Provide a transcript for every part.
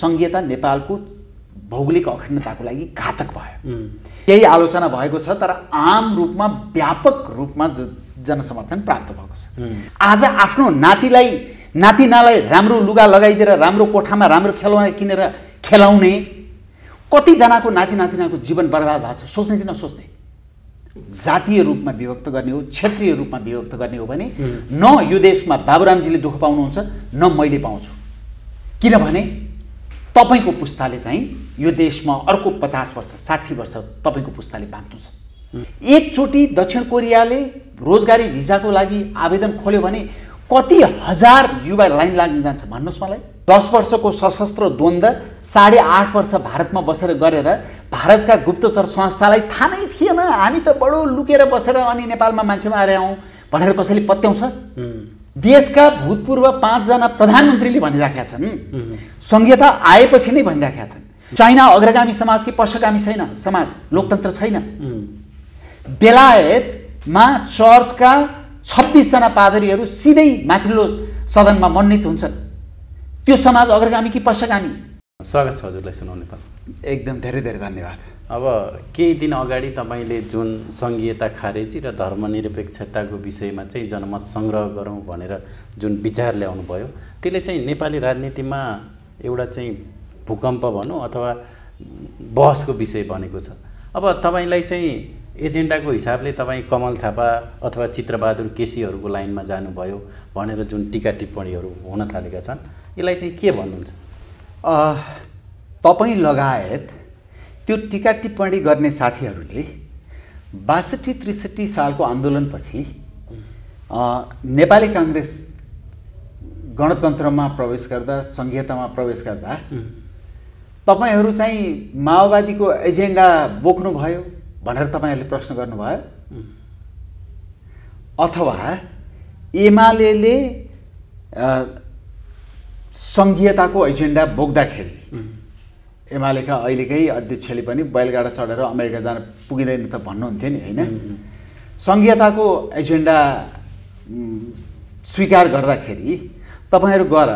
संघीयता नेपालको भौगोलिक अखण्डताको लागि घातक भयो। यही आलोचना भएको छ, तर आम रूपमा व्यापक रूपमा जनसमर्थन प्राप्त भएको छ। आज आफ्नो नातिनालाई राम्रो लुगा लगाइदिएर राम्रो कोठामा राम्रो खेलौना किनेर खेलाउने कतिजनाको नातिनाको जीवन बर्बाद भएको छ। सोच्ने कि नसोच्ने? जातीय रूपमा विभक्त गर्ने हो, क्षेत्रीय रूपमा विभक्त गर्ने हो भने न यो देशमा बाबुरामजीले दुःख पाउनुहुन्छ न मैले पाउँछु। किनभने तपाईको पुस्ताले चाहिँ यो देशमा अर्को 50 वर्ष 60 वर्ष तपाईको पुस्ताले बाँच्नु छ। एकचोटि दक्षिण कोरियाले रोजगारी भिजाको लागि आवेदन खोल्यो भने कति हजार युवा लाइन लाग्न जान्छ भन्नुहोस् मलाई। 10 वर्षको सशस्त्र द्वन्द्व 8.5 वर्ष भारतमा बसेर गरेर भारतका गुप्तचर संस्थालाई थाहा नै थिएन, हामी त बडो लुकेर बसेर अनि नेपालमा मान्छे मारे आउँ भनेर कसैले पत्याउँछ? देशका भूतपूर्व 5 जना प्रधानमन्त्रीले भनिराखेका छन्, संघीयता आएपछि नै भनिराखेका छन्। चाइना अग्रगामी समाज कि पश्चगामी छैन समाज, लोकतन्त्र छैन। बेलायतमा चर्चका 26 जना पादरीहरू सिधै माथिल्लो सदनमा मनोनित हुन्छन्। त्यो समाज अग्रगामी कि पश्चगामी? स्वागत छ हजुरलाई सुनाउ नेपाल। एकदम धेरै धेरै धन्यवाद। अब केही दिन अगाडि तपाईले जुन संघीयता खारेजी र धर्मनिरपेक्षताको विषयमा चाहिँ जनमत संग्रह गरौँ भनेर जुन विचार ल्याउनु भयो, त्यसले चाहिँ नेपाली राजनीतिमा एउटा चाहिँ भूकम्प भनौँ अथवा बहसको विषय बनेको छ। अब तपाईलाई चाहिँ एजेन्डाको हिसाबले तपाईँ कमल थापा अथवा चित्रबहादुर केसीहरूको लाइनमा जानुभयो भनेर जुन टीका टिप्पणीहरू हुन थालेका छन्, यसलाई चाहिँ के भन्नुहुन्छ? तपाईँ लगायत त्यो टीका टिप्पणी गर्ने साथीहरूले 62-63 सालको आन्दोलनपछि नेपाली काङ्ग्रेस गणतन्त्रमा प्रवेश गर्दा, संघीयतामा प्रवेश गर्दा तपाईहरू चाहिँ माओवादीको एजेन्डा बोक्नुभयो भनेर तपाईहरूले प्रश्न गर्नुभयो, अथवा एमालेले संघीयताको एजेन्डा बोक्दाखेरि एमालेका अहिलेकै अध्यक्षले पनि बैलगाडा चढेर अमेरिका जान पुगिँदैन त भन्नुहुन्थ्यो नि, होइन? संघीयताको एजेन्डा स्वीकार गर्दाखेरि तपाईहरू गएर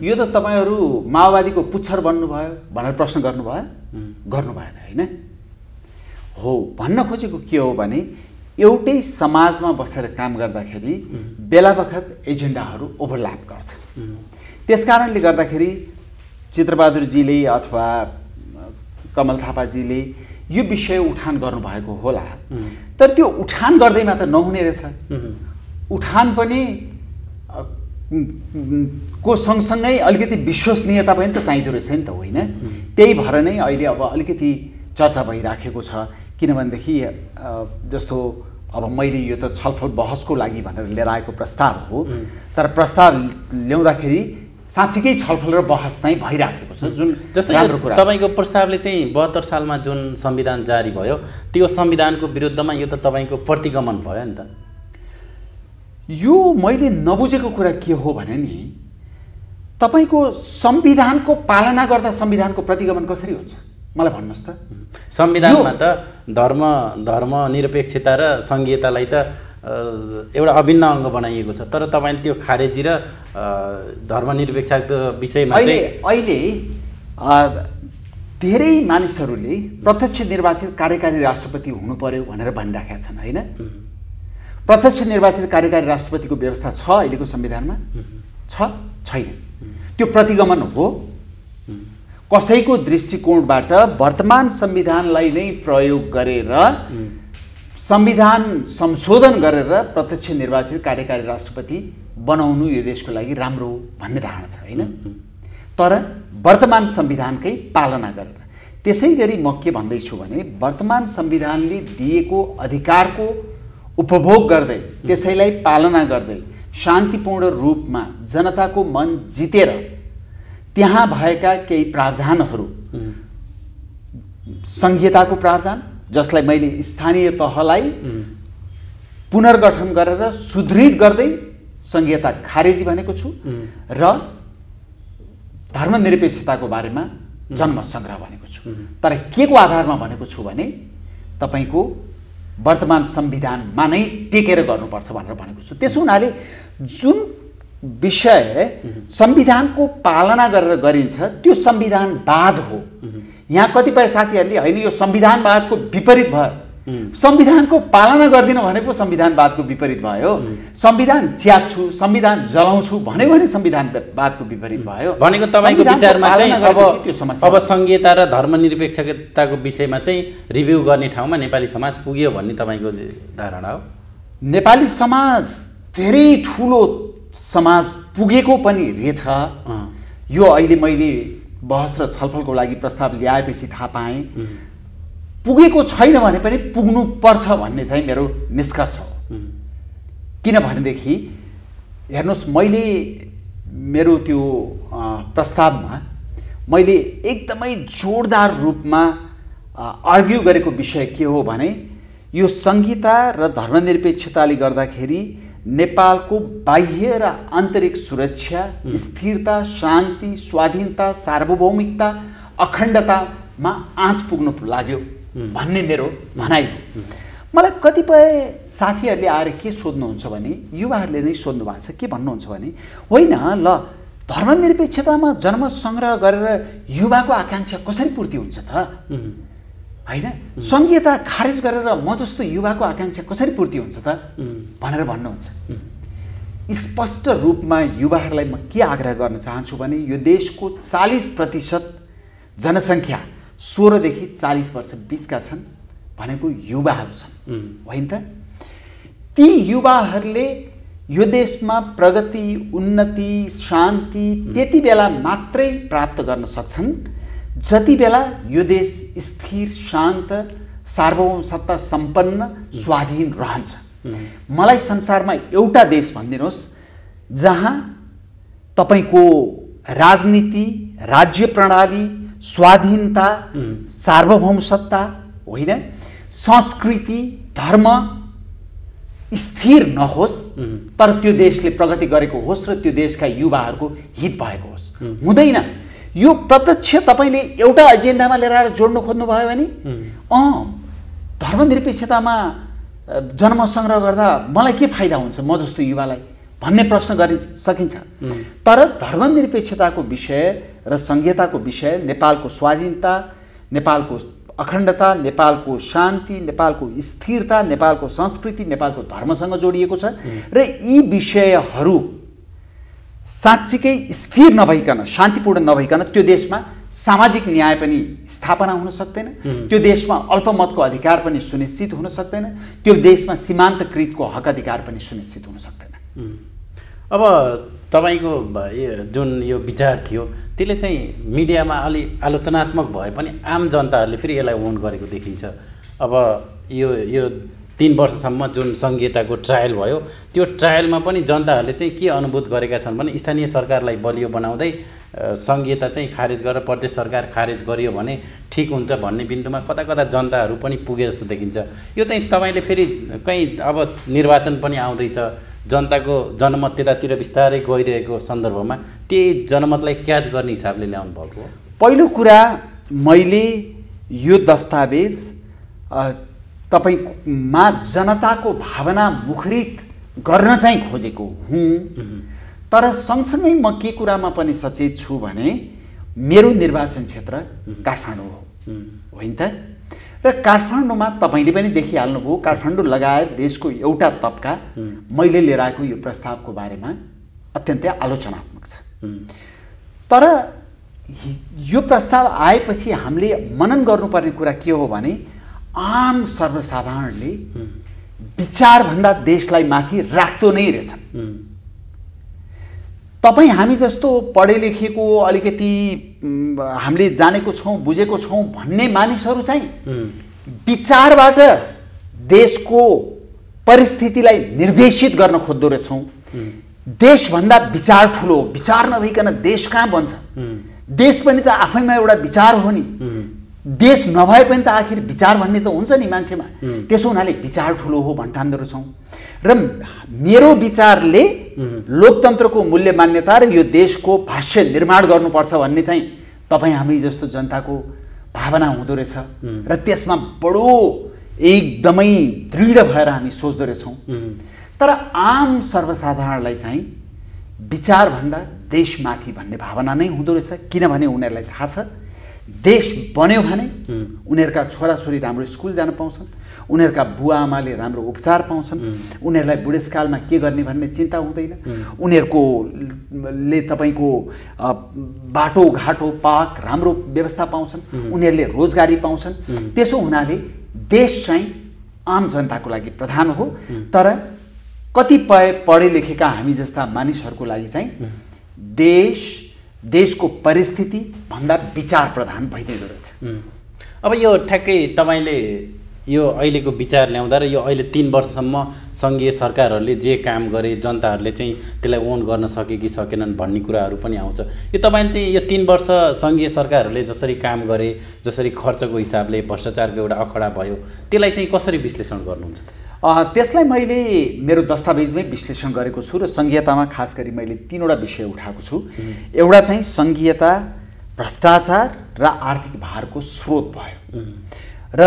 यो त तपाईहरू माओवादीको पुच्छर बन्नुभयो भनेर प्रश्न गर्नुभयो? गर्नु भएन, होइन? हो, भन्न खोजेको के हो भने एउटै समाजमा बसेर काम गर्दाखेरि बेला बखत एजेन्डाहरू ओभरल्याप गर्छ। त्यसकारणले गर्दाखेरि चित्रबहादुरजीले अथवा कमल थापाजीले यो विषय उठान गर्नुभएको होला, तर त्यो उठान गर्दैमा त नहुने रहेछ। उठान पनि को सँगसँगै अलिकति विश्वसनीयता पनि त चाहिँदो रहेछ नि त, होइन? त्यही भएर नै अहिले अब अलिकति चर्चा भइराखेको छ। किनभनेदेखि जस्तो अब मैले यो त छलफल बहसको लागि भनेर लिएर आएको प्रस्ताव हो, तर प्रस्ताव ल्याउँदाखेरि साँच्चीकै छलफल र बहस चाहिँ भइराखेको छ, जुन राम्रो कुरा। तपाईको प्रस्तावले चाहिँ 72 सालमा जुन संविधान जारी भयो त्यो संविधानको विरुद्धमा यो त तपाईको प्रतिगमन भयो नि त। यो मैले नबुझेको कुरा के हो भने नि, तपाईको संविधानको पालना गर्दा संविधानको प्रतिगमन कसरी हुन्छ मलाई भन्नुहोस् त। संविधानमा त धर्मनिरपेक्षता र संघीयतालाई त एउटा अभिन्न अङ्ग बनाइएको छ, तर तपाईले त्यो खारेजी र धर्मनिरपेक्षताको विषयमा चाहिँ अहिले धेरै मानिसहरूले प्रत्यक्ष निर्वाचित कार्यकारी राष्ट्रपति हुनु पर्यो भनेर भनिराखेका छन्, होइन? प्रत्यक्ष निर्वाचित कार्यकारी राष्ट्रपतिको व्यवस्था छ अहिलेको संविधानमा? छ? छैन। त्यो प्रतिगमन हो। कसैको दृष्टिकोणबाट वर्तमान संविधानलाई नै प्रयोग गरेर संविधान संशोधन गरेर प्रत्यक्ष निर्वाचित कार्यकारी राष्ट्रपति बनाउनु यो देशको लागि राम्रो हो भन्ने धारणा छ, होइन? तर वर्तमान संविधानकै पालना गरेर। त्यसैगरी म के भन्दैछु भने वर्तमान संविधानले दिएको अधिकारको उपभोग गर्दै, त्यसैलाई पालना गर्दै, शान्तिपूर्ण रूपमा जनताको मन जितेर त्यहाँ भएका केही प्रावधानहरू, संघीयताको प्रावधान जसलाई मैले स्थानीय तहलाई पुनर्गठन गरेर सुदृढ गर्दै संघीयता खारेजी भनेको छु, र धर्मनिरपेक्षताको बारेमा जनमत संग्रह भनेको छु। तर के को आधारमा भनेको छु भने तपाईको वर्तमान संविधानमा नै टेकेर गर्नुपर्छ भनेर भनेको छु। त्यसो हुनाले जुन विषय संविधानको पालना गरेर गरिन्छ त्यो संविधानवाद हो। यहाँ कतिपय साथीहरूले होइन यो संविधानवादको विपरीत भयो, संविधानको पालना गर्दिन भनेको संविधानवादको विपरीत भयो, संविधान च्यात्छु संविधान जलाउँछु भन्यो भने संविधानवादको विपरीत भयो भनेको तपाईँको विचारमा चाहिँ अब संघीयता र धर्मनिरपेक्षताको विषयमा चाहिँ रिभ्यू गर्ने ठाउँमा नेपाली समाज पुग्यो भन्ने तपाईँको धारणा हो? नेपाली समाज धेरै ठुलो समाज पुगेको पनि रहेछ। यो अहिले मैले बहस र छलफलको लागि प्रस्ताव ल्याएपछि थाहा पाएँ पुगेको छैन भने पनि पुग्नु पर्छ भन्ने चाहिँ मेरो निष्कर्ष हो। किनभनेदेखि हेर्नुहोस् मैले मेरो त्यो प्रस्तावमा मैले एकदमै जोडदार रूपमा आर्ग्यु गरेको विषय के हो भने यो संहिता र धर्मनिरपेक्षताले गर्दाखेरि नेपालको बाह्य र आन्तरिक सुरक्षा, स्थिरता, शान्ति, स्वाधीनता, सार्वभौमिकता, अखण्डतामा आँच पुग्नु लाग्यो भन्ने मेरो भनाइ हो। मलाई कतिपय साथीहरूले आएर के सोध्नुहुन्छ भने युवाहरूले नै सोध्नु भएको छ, के भन्नुहुन्छ भने होइन ल धर्मनिरपेक्षतामा जनमत सङ्ग्रह गरेर युवाको आकाङ्क्षा कसरी पूर्ति हुन्छ त, होइन संघीयता खारेज गरेर म जस्तो युवाको आकाङ्क्षा कसरी पूर्ति हुन्छ त भनेर भन्नुहुन्छ। स्पष्ट रूपमा युवाहरूलाई म के आग्रह गर्न चाहन्छु भने यो देशको 40% जनसङ्ख्या 16 देखि 40 वर्ष बिचका छन् भनेको युवाहरू छन्, होइन त? ती युवाहरूले यो देशमा प्रगति, उन्नति, शान्ति त्यति बेला मात्रै प्राप्त गर्न सक्छन् जति बेला यो देश स्थिर, शान्त, सार्वभौम सत्ता सम्पन्न, स्वाधीन रहन्छ। मलाई संसारमा एउटा देश भनिदिनुहोस् जहाँ तपाईको राजनीति, राज्य प्रणाली, स्वाधीनता, सार्वभौम सत्ता, होइन संस्कृति, धर्म स्थिर नहोस् तर त्यो देशले प्रगति गरेको होस् र त्यो देशका युवाहरूको हित भएको होस्। हुँदैन। यो प्रत्यक्ष तपाईले एउटा एजेन्डामा लिएर आएर जोड्न खोज्नु भयो भने धर्मनिरपेक्षतामा जनमत सङ्ग्रह गर्दा मलाई के फाइदा हुन्छ म जस्तो युवालाई भन्ने प्रश्न गरि सकिन्छ। तर धर्मनिरपेक्षताको विषय र संघीयताको विषय, नेपालको स्वाधीनता, नेपालको अखण्डता, नेपालको शान्ति, नेपालको स्थिरता, नेपालको संस्कृति, नेपालको धर्मसँग जोडिएको छ र यी विषयहरू साँच्चीकै स्थिर नभइकन, शान्तिपूर्ण नभइकन त्यो देशमा सामाजिक न्याय पनि स्थापना हुन सक्दैन, त्यो देशमा अल्पमतको अधिकार पनि सुनिश्चित हुन सक्दैन, त्यो देशमा सीमान्तकृतको हक अधिकार पनि सुनिश्चित हुन सक्दैन। अब तपाईको जुन यो विचार थियो त्यसले चाहिँ मिडियामा अलि आलोचनात्मक भए पनि आम जनताहरूले फेरि यसलाई ओन गरेको देखिन्छ। अब यो 3 वर्षसम्म जुन संघीयताको ट्रायल भयो त्यो ट्रायलमा पनि जनताहरूले चाहिँ के अनुभूत गरेका छन् भने स्थानीय सरकारलाई बलियो बनाउँदै संघीयता चाहिँ खारेज गरेर प्रदेश सरकार खारेज गरियो भने ठिक हुन्छ भन्ने बिन्दुमा कता कता जनताहरू पनि पुगे जस्तो देखिन्छ। यो चाहिँ तपाईँले फेरि कहीँ अब निर्वाचन पनि आउँदैछ, जनताको जनमत त्यतातिर बिस्तारै गइरहेको सन्दर्भमा त्यही जनमतलाई क्याच गर्ने हिसाबले ल्याउनु भएको हो। पहिलो कुरा मैले यो दस्तावेज तपाईमा जनताको भावना मुखरित गर्न चाहिँ खोजेको हुँ, तर सँगसँगै म के कुरामा पनि सचेत छु भने मेरो निर्वाचन क्षेत्र काठमाडौँ हो, होइन त? र काठमाडौँमा तपाईले पनि देखिहाल्नुभयो, काठमाडौँ लगायत देशको एउटा तबका मैले लिएर आएको यो प्रस्तावको बारेमा अत्यन्तै आलोचनात्मक छ। तर यो प्रस्ताव आएपछि हामीले मनन गर्नुपर्ने कुरा के हो भने आम सर्वसाधारणले विचारभन्दा देशलाई माथि राख्दो नै रहेछन्। तपाईँ हामी जस्तो पढे लेखेको अलिकति हामीले जानेको छौँ, बुझेको छौँ भन्ने मानिसहरू चाहिँ विचारबाट देशको परिस्थितिलाई निर्देशित गर्न खोज्दो रहेछौँ। देशभन्दा विचार ठुलो, विचार नभइकन देश कहाँ बन्छ? देश पनि त आफैमा एउटा विचार हो नि, देश नभए पनि त आखिर विचार भन्ने त हुन्छ नि मान्छेमा। त्यसो हुनाले विचार ठुलो हो भन्ठान्दो रहेछौँ र मेरो विचारले लोकतन्त्रको मूल्य मान्यता र यो देशको भाष्य निर्माण गर्नुपर्छ भन्ने चाहिँ तपाईँ हामी जस्तो जनताको भावना हुँदो रहेछ र त्यसमा बडो एकदमै दृढ भएर हामी सोच्दो रहेछौँ। तर आम सर्वसाधारणलाई चाहिँ विचारभन्दा देशमाथि भन्ने भावना नै हुँदो रहेछ। किनभने उनीहरूलाई थाहा छ देश बन्यो भने उनीहरूका छोराछोरी राम्रो स्कुल जान पाउँछन्, उनीहरूका बुवा आमाले राम्रो उपचार पाउँछन्, उनीहरूलाई बुढेसकालमा के गर्ने भन्ने चिन्ता हुँदैन, उनीहरूकोले तपाईँको बाटोघाटो पार्क राम्रो व्यवस्था पाउँछन्, उनीहरूले रोजगारी पाउँछन्। त्यसो हुनाले देश चाहिँ आम जनताको लागि प्रधान हो। तर कतिपय पढे लेखेका हामी जस्ता मानिसहरूको लागि चाहिँ देशको परिस्थिति भन्दा विचार प्रधान भइदिँदो रहेछ। अब यो ठ्याक्कै तपाईँले यो अहिलेको विचार ल्याउँदा र यो अहिले 3 वर्षसम्म सङ्घीय सरकारहरूले जे काम गरे जनताहरूले चाहिँ त्यसलाई ओन गर्न सके कि सकेनन् भन्ने कुराहरू पनि आउँछ। यो तपाईँले चाहिँ यो 3 वर्ष सङ्घीय सरकारहरूले जसरी काम गरे, जसरी खर्चको हिसाबले भ्रष्टाचारको एउटा अखडा भयो, त्यसलाई चाहिँ कसरी विश्लेषण गर्नुहुन्छ? त्यसलाई मैले मेरो दस्तावेजमै विश्लेषण गरेको छु र सङ्घीयतामा खास गरी मैले 3वटा विषय उठाएको छु। एउटा चाहिँ सङ्घीयता भ्रष्टाचार र आर्थिक भारको स्रोत भयो र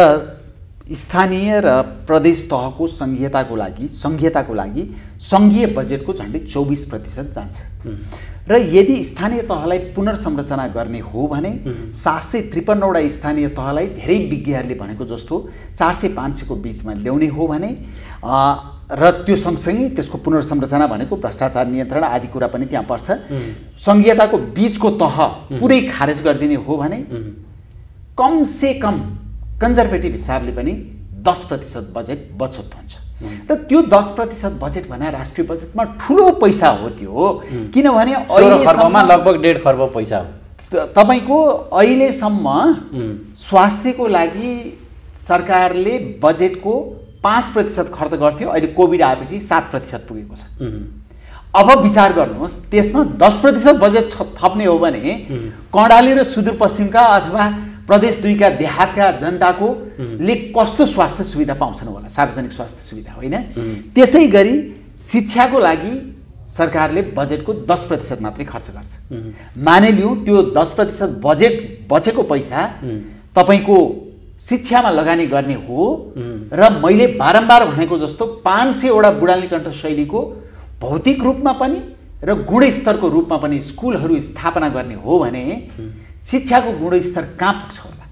स्थानीय र प्रदेश तहको सङ्घीयताको लागि सङ्घीय बजेटको झन्डै 24% जान्छ र यदि स्थानीय तहलाई पुनर्संरचना गर्ने हो भने 753वटा स्थानीय तहलाई धेरै विज्ञहरूले भनेको जस्तो 400-500 को बीचमा ल्याउने हो भने र त्यो सँगसँगै त्यसको पुनर्संरचना भनेको भ्रष्टाचार नियन्त्रण आदि कुरा पनि त्यहाँ पर्छ। सङ्घीयताको बीचको तह पुरै खारेज गरिदिने हो भने कम से कम कन्जर्भेटिभ हिसाबले पनि 10% बजेट बचत हुन्छ र त्यो 10% बजेट भने राष्ट्रिय बजेटमा ठुलो पैसा हो। त्यो किनभने अहिलेसम्म लगभग 1.5 खर्ब पैसा हो। तपाईको अहिलेसम्म स्वास्थ्यको लागि सरकारले बजेटको 5% खर्च गर्थ्यो, अहिले कोभिड आएपछि 7% पुगेको छ। अब विचार गर्नुहोस् त्यसमा 10% बजेट थप्ने हो भने कर्णाली र सुदूरपश्चिमका अथवा प्रदेश 2 का देहातका जनताको ले कस्तो स्वास्थ्य सुविधा पाउँछन् होला, सार्वजनिक स्वास्थ्य सुविधा होइन। त्यसै गरी शिक्षाको लागि सरकारले बजेटको 10% मात्रै खर्च गर्छ। मानिलिउँ त्यो 10% बजेट बचेको पैसा तपाईको शिक्षामा लगानी गर्ने हो र मैले बारम्बार भनेको जस्तो 500वटा बुढानी कण्ठ शैलीको भौतिक रूपमा पनि र गुणस्तरको रूपमा पनि स्कुलहरू स्थापना गर्ने हो भने शिक्षाको गुणस्तर कहाँ पुग्छ होला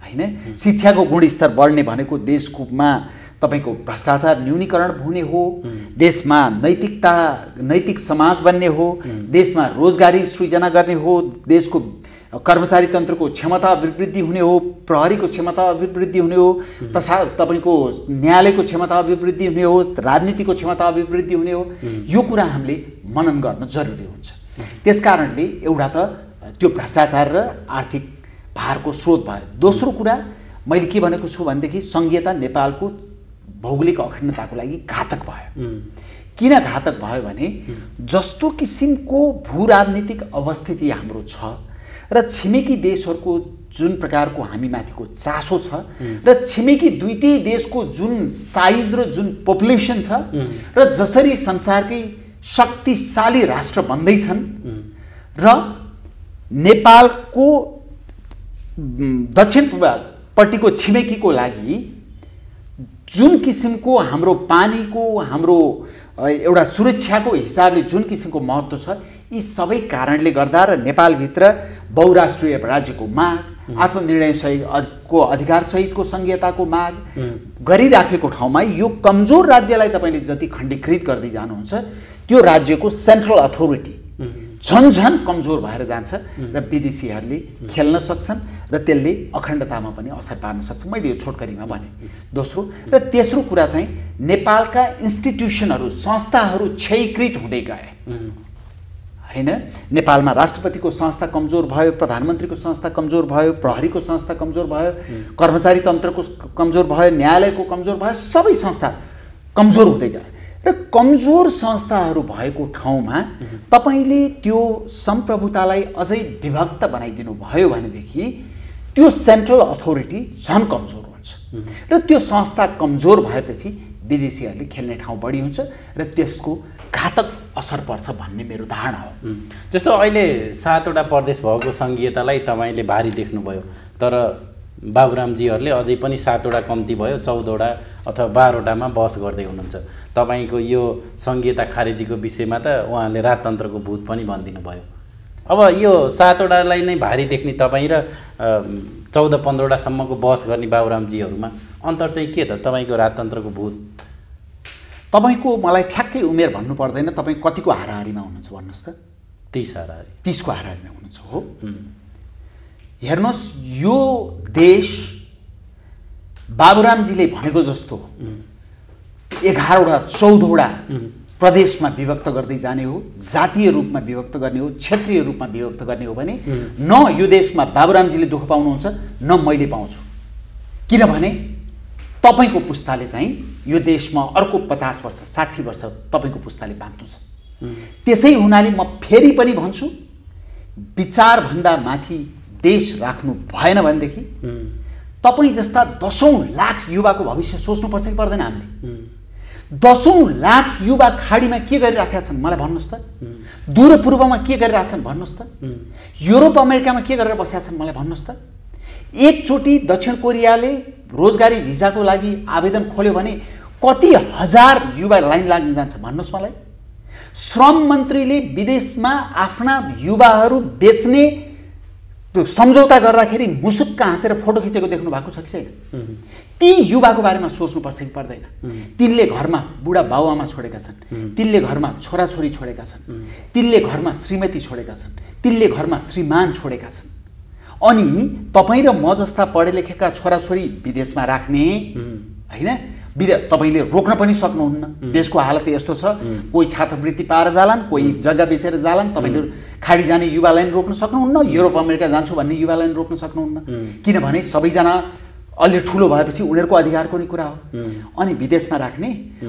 हैन। शिक्षाको गुणस्तर बढ्ने भनेको देशमा तपाईको भ्रष्टाचार न्यूनीकरण हुने हो, देशमा नैतिक समाज बन्ने हो, देशमा रोजगारी सृजना गर्ने हो, देशको कर्मचारी तन्त्रको क्षमता अभिवृद्धि हुने हो, प्रहरीको क्षमता अभिवृद्धि हुने हो, तपाईको न्यायालयको क्षमता अभिवृद्धि हुने हो, राजनीतिको क्षमता अभिवृद्धि हुने हो। यो कुरा हामीले मनन गर्न जरुरी हुन्छ। त्यसकारणले एउटा त त्यो भ्रष्टाचार र आर्थिक भारको स्रोत भयो। दोस्रो कुरा मैले के भनेको छु भनेदेखि सङ्घीयता नेपालको भौगोलिक अखण्डताको लागि घातक भयो। किन घातक भयो भने जस्तो किसिमको भूराजनीतिक अवस्थिति हाम्रो छ र छिमेकी देशहरूको जुन प्रकारको हामीमाथिको चासो छ र छिमेकी दुईटै देशको जुन साइज र जुन पपुलेसन छ र जसरी संसारकै शक्तिशाली राष्ट्र बन्दैछन् र नेपालको दक्षिणपट्टिको छिमेकीको लागि जुन किसिमको हाम्रो पानीको हाम्रो एउटा सुरक्षाको हिसाबले जुन किसिमको महत्त्व छ, यी सबै कारणले गर्दा र नेपालभित्र बहुराष्ट्रिय राज्यको माग, आत्मनिर्णयको अधिकार सहितको सङ्घीयताको माग गरिराखेको ठाउँमा यो कमजोर राज्यलाई तपाईले जति खण्डीकृत गर्दै जानुहुन्छ त्यो राज्यको सेन्ट्रल अथोरिटी झन कमजोर भएर जान्छ र विदेशीहरूले खेल्न सक्छन् र त्यसले अखण्डतामा पनि असर पार्न सक्छ। मैले यो छोटकरीमा भने। दोस्रो र तेस्रो कुरा चाहिँ नेपालका इन्स्टिट्युसनहरू संस्थाहरू क्षयीकृत हुँदै गए हैन। नेपालमा राष्ट्रपतिको संस्था कमजोर भयो, प्रधानमन्त्रीको संस्था कमजोर भयो, प्रहरीको संस्था कमजोर भयो, कर्मचारी तन्त्रको कमजोर भयो, न्यायालयको कमजोर भयो, सबै संस्था कमजोर हुँदै गए र कमजोर संस्थाहरू भएको ठाउँमा तपाईले त्यो सम्प्रभुतालाई अझै विभक्त बनाइदिनु भयो भनेदेखि त्यो सेन्ट्रल अथोरिटी झन कमजोर हुन्छ र त्यो संस्था कमजोर भएपछि विदेशीहरूले खेल्ने ठाउँ बढी हुन्छ र त्यसको घातक असर पर्छ भन्ने मेरो धारणा हो। जस्तो अहिले 7वटा प्रदेश भएको सङ्घीयतालाई तपाईले भारी देख्नुभयो, तर बाबुरामजीहरूले अझै पनि 7वटा कम्ती भयो 14वटा अथवा 12वटामा बहस गर्दै हुनुहुन्छ। तपाईँको यो सङ्घीयता खारेजीको विषयमा त उहाँले राजतन्त्रको भूत पनि भनिदिनु भयो। अब यो 7वटालाई नै भारी देख्ने तपाईँ र 14-15वटासम्मको बहस गर्ने बाबुरामजीहरूमा अन्तर चाहिँ के त? तपाईँको राजतन्त्रको भूत तपाईँको मलाई ठ्याक्कै उमेर भन्नु पर्दैन, तपाईँ कतिको हाराहारीमा हुनुहुन्छ भन्नुहोस् त? 30 हाराहारी। 30 को हाराहारीमा हुनुहुन्छ हो। हेर्नुहोस्, यो देश बाबुरामजीले भनेको जस्तो 11वटा 14वटा प्रदेशमा विभक्त गर्दै जाने हो, जातीय रूपमा विभक्त गर्ने हो, क्षेत्रीय रूपमा विभक्त गर्ने हो भने न यो देशमा बाबुरामजीले दुःख पाउनुहुन्छ न मैले पाउँछु। किनभने तपाईँको पुस्ताले चाहिँ यो देशमा अर्को 50 वर्ष 60 वर्ष तपाईँको पुस्ताले बाँच्नु छ। त्यसै हुनाले म फेरि पनि भन्छु, विचारभन्दा माथि देश राख्नु भएन भनेदेखि तपाईँ जस्ता 10औं लाख युवाको भविष्य सोच्नुपर्छ कि पर्दैन? हामीले 10औं लाख युवा खाडीमा के गरिराखेका छन् मलाई भन्नुहोस् त? दूर पूर्वमा के गरिरहेछन् भन्नुहोस् त? युरोप अमेरिकामा के गरेर बसेका छन् मलाई भन्नुहोस् त? एकचोटि दक्षिण कोरियाले रोजगारी भिजाको लागि आवेदन खोल्यो भने कति हजार युवा लाइन लाग्न जान्छ भन्नुहोस् मलाई? श्रम मन्त्रीले विदेशमा आफ्ना युवाहरू बेच्ने त्यो सम्झौता गर्दाखेरि मुसुक्क हाँसेर फोटो खिचेको देख्नु भएको छ कि छैन? ती युवाको बारेमा सोच्नुपर्छ कि पर्दैन? तिनले घरमा बुढा बाबुआमा छोडेका छन्, तिनले घरमा छोराछोरी छोडेका छन्, तिनले घरमा श्रीमती छोडेका छन्, तिनले घरमा श्रीमान छोडेका छन्। अनि तपाईँ र म जस्ता पढे लेखेका छोराछोरी विदेशमा राख्ने होइन, तपाईँले रोक्न पनि सक्नुहुन्न। देशको हालत यस्तो छ, कोही छात्रवृत्ति पाएर जालान्, कोही जग्गा बेचेर जालान्। तपाईँले खाडी जाने युवालाई रोक्न सक्नुहुन्न, युरोप अमेरिका जान्छु भन्ने युवालाई रोक्न सक्नुहुन्न। किनभने सबैजना अलि ठुलो भएपछि उनीहरूको अधिकारको नि कुरा हो। अनि विदेशमा राख्ने,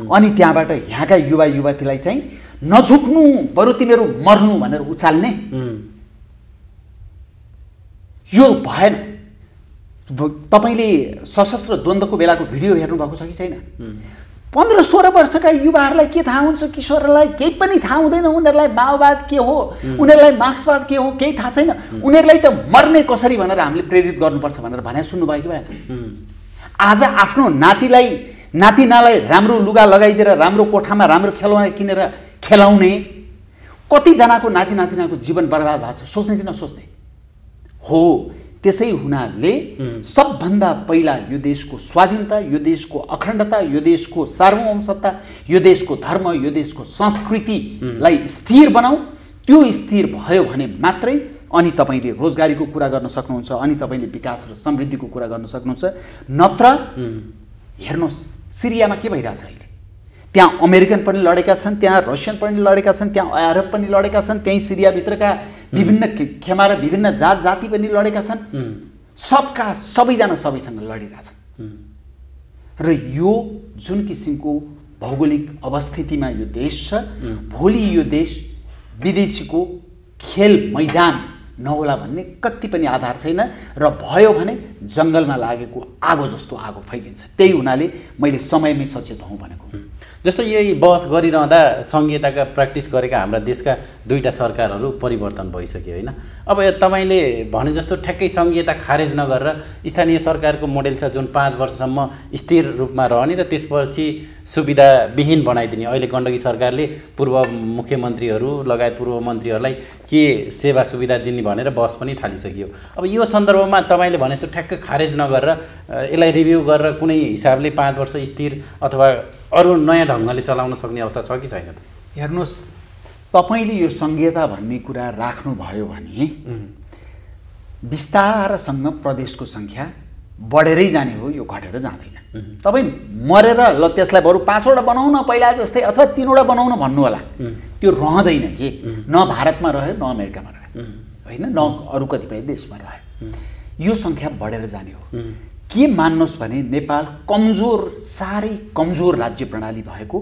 अनि त्यहाँबाट यहाँका युवा युवतीलाई चाहिँ नझुक्नु, बरु तिमीहरू मर्नु भनेर उचाल्ने, यो भएन। तपाईले सशस्त्र द्वन्द्वको बेलाको भिडियो हेर्नुभएको छ कि छैन? 15-16 वर्षका युवाहरूलाई के थाहा हुन्छ? किशोरलाई केही पनि थाहा हुँदैन। उनीहरूलाई माओवाद के हो, उनीहरूलाई मार्क्सवाद के हो केही थाहा छैन। उनीहरूलाई त मर्ने कसरी भनेर हामीले प्रेरित गर्नुपर्छ भनेर भने सुन्नुभयो कि भएन? आज आफ्नो नातिनालाई राम्रो लुगा लगाइदिएर राम्रो कोठामा राम्रो खेलौना किनेर खेलाउने कतिजनाको नातिनाको जीवन बर्बाद भएको छ। सोच्ने कि नसोच्ने हो? त्यसै हुनाले सबभन्दा पहिला यो देशको स्वाधीनता, यो देशको अखण्डता, यो देशको सार्वभौमसत्ता, यो देशको धर्म, यो देशको संस्कृतिलाई स्थिर बनाऊ। त्यो स्थिर भयो भने मात्रै अनि तपाईँले रोजगारीको कुरा गर्न सक्नुहुन्छ, अनि तपाईँले विकास र समृद्धिको कुरा गर्न सक्नुहुन्छ। नत्र हेर्नुहोस् सिरियामा के भइरहेछ अहिले? त्यहाँ अमेरिकन पनि लडेका छन्, त्यहाँ रसियन पनि लडेका छन्, त्यहाँ अरब पनि लडेका छन्, त्यही सिरियाभित्रका विभिन्न खेमा र विभिन्न जाति पनि लडेका छन्। सबैजना सबैसँग लडिरहेछन्। र यो जुन किसिमको भौगोलिक अवस्थितिमा यो देश छ, भोलि यो देश विदेशीको खेल मैदान नहोला भन्ने कति पनि आधार छैन। र भयो भने जङ्गलमा लागेको आगो जस्तो आगो फैलिन्छ। त्यही हुनाले मैले समयमै सचेत हौँ भनेको। जस्तो यही बहस गरिरहँदा संहिताका प्र्याक्टिस गरेका हाम्रा देशका 2टा सरकारहरू परिवर्तन भइसक्यो होइन? अब तपाईँले भने जस्तो ठ्याक्कै संहिता खारेज नगरेर स्थानीय सरकारको मोडेल छ जुन 5 वर्षसम्म स्थिर रूपमा रहने र त्यसपछि सुविधाविहीन बनाइदिने। अहिले गण्डकी सरकारले पूर्व मुख्यमन्त्रीहरू लगायत पूर्व मन्त्रीहरूलाई के सेवा सुविधा दिने भनेर बहस पनि थालिसक्यो। अब यो सन्दर्भमा तपाईँले भने जस्तो ठ्याक्क खारेज नगरेर यसलाई रिभ्यू गरेर कुनै हिसाबले 5 वर्ष स्थिर अथवा अरू नयाँ ढङ्गले चलाउन सक्ने अवस्था छ कि छैन त? हेर्नुहोस्, तपाईँले यो संहिता भन्ने कुरा राख्नुभयो भने विस्तारसँग प्रदेशको सङ्ख्या बढेरै जाने हो, यो घटेर जाँदैन। तपाईँ मरेर ल त्यसलाई बरु 5वटा बनाउन पहिला जस्तै अथवा 3वटा बनाउन भन्नु होला, त्यो रहँदैन कि। न भारतमा रह्यो न अमेरिकामा रह्यो होइन, न अरू कतिपय देशमा रह्यो। यो सङ्ख्या बढेर जाने हो। के मान्नुहोस् भने नेपाल कमजोर, साह्रै कमजोर राज्य प्रणाली भएको,